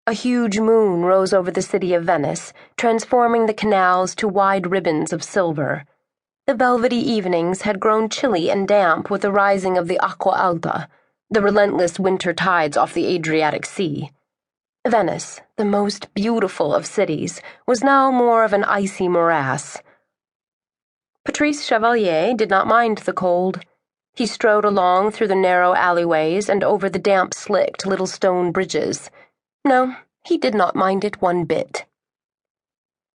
A huge moon rose over the city of Venice, transforming the canals to wide ribbons of silver. The velvety evenings had grown chilly and damp with the rising of the Acqua Alta, the relentless winter tides off the Adriatic Sea. Venice, the most beautiful of cities, was now more of an icy morass. Patrice Chevalier did not mind the cold. He strode along through the narrow alleyways and over the damp-slicked little stone bridges. No, he did not mind it one bit.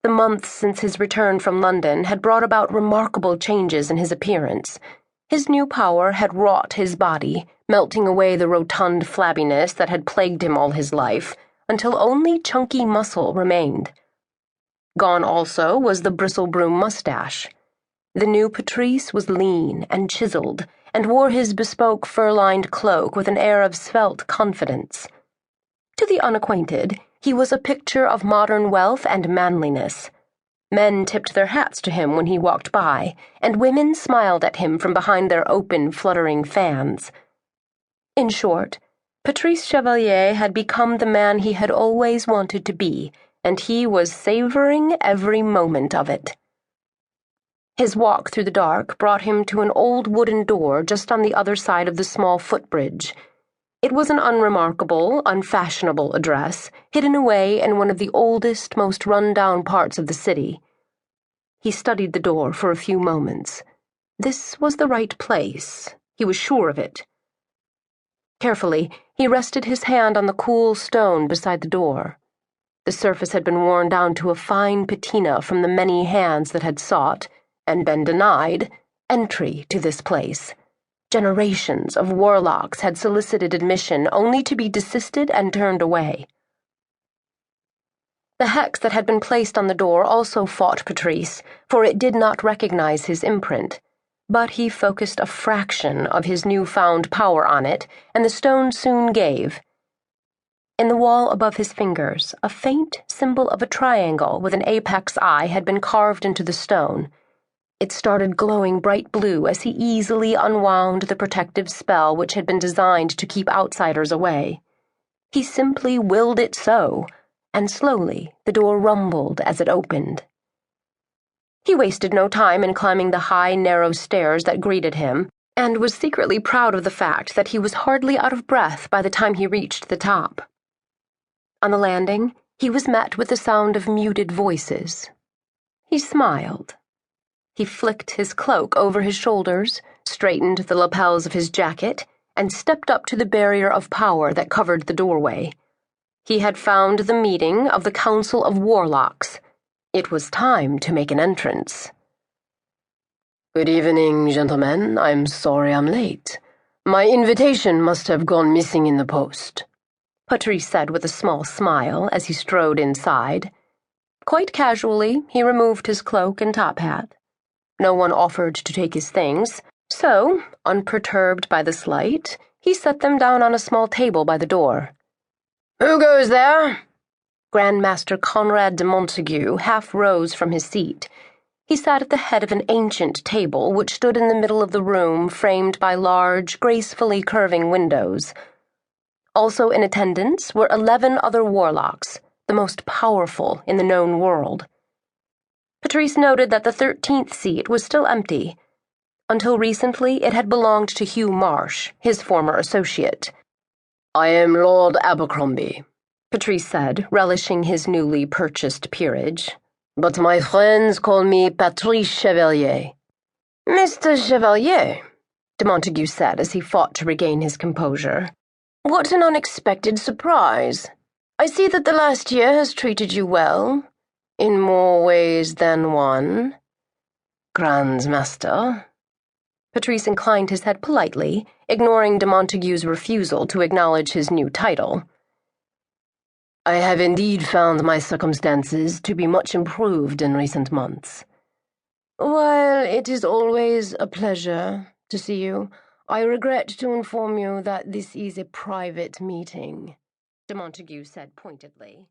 The months since his return from London had brought about remarkable changes in his appearance. His new power had wrought his body, melting away the rotund flabbiness that had plagued him all his life, until only chunky muscle remained. Gone also was the bristle-broom mustache. The new Patrice was lean and chiseled, and wore his bespoke fur-lined cloak with an air of svelte confidence. To the unacquainted, he was a picture of modern wealth and manliness. Men tipped their hats to him when he walked by, and women smiled at him from behind their open, fluttering fans. In short, Patrice Chevalier had become the man he had always wanted to be, and he was savoring every moment of it. His walk through the dark brought him to an old wooden door just on the other side of the small footbridge. It was an unremarkable, unfashionable address, hidden away in one of the oldest, most run-down parts of the city. He studied the door for a few moments. This was the right place. He was sure of it. Carefully, he rested his hand on the cool stone beside the door. The surface had been worn down to a fine patina from the many hands that had sought, and been denied, entry to this place. Generations of warlocks had solicited admission only to be desisted and turned away. The hex that had been placed on the door also fought Patrice, for it did not recognize his imprint. But he focused a fraction of his newfound power on it, and the stone soon gave. In the wall above his fingers, a faint symbol of a triangle with an apex eye had been carved into the stone. It started glowing bright blue as he easily unwound the protective spell which had been designed to keep outsiders away. He simply willed it so, and slowly the door rumbled as it opened. He wasted no time in climbing the high, narrow stairs that greeted him, and was secretly proud of the fact that he was hardly out of breath by the time he reached the top. On the landing, he was met with the sound of muted voices. He smiled. He flicked his cloak over his shoulders, straightened the lapels of his jacket, and stepped up to the barrier of power that covered the doorway. He had found the meeting of the Council of Warlocks. It was time to make an entrance. Good evening, gentlemen. I'm sorry I'm late. My invitation must have gone missing in the post, Patrice said with a small smile as he strode inside. Quite casually, he removed his cloak and top hat. No one offered to take his things, so, unperturbed by the slight, he set them down on a small table by the door. Who goes there? Grandmaster Conrad de Montague half rose from his seat. He sat at the head of an ancient table which stood in the middle of the room, framed by large, gracefully curving windows. Also in attendance were 11 other warlocks, the most powerful in the known world. Patrice noted that the 13th seat was still empty. Until recently, it had belonged to Hugh Marsh, his former associate. I am Lord Abercrombie, Patrice said, relishing his newly purchased peerage. But my friends call me Patrice Chevalier. Mr. Chevalier, de Montague said as he fought to regain his composure. What an unexpected surprise. I see that the last year has treated you well. In more ways than one. Grand Master. Patrice inclined his head politely, ignoring de Montague's refusal to acknowledge his new title. I have indeed found my circumstances to be much improved in recent months. While it is always a pleasure to see you, I regret to inform you that this is a private meeting, de Montague said pointedly.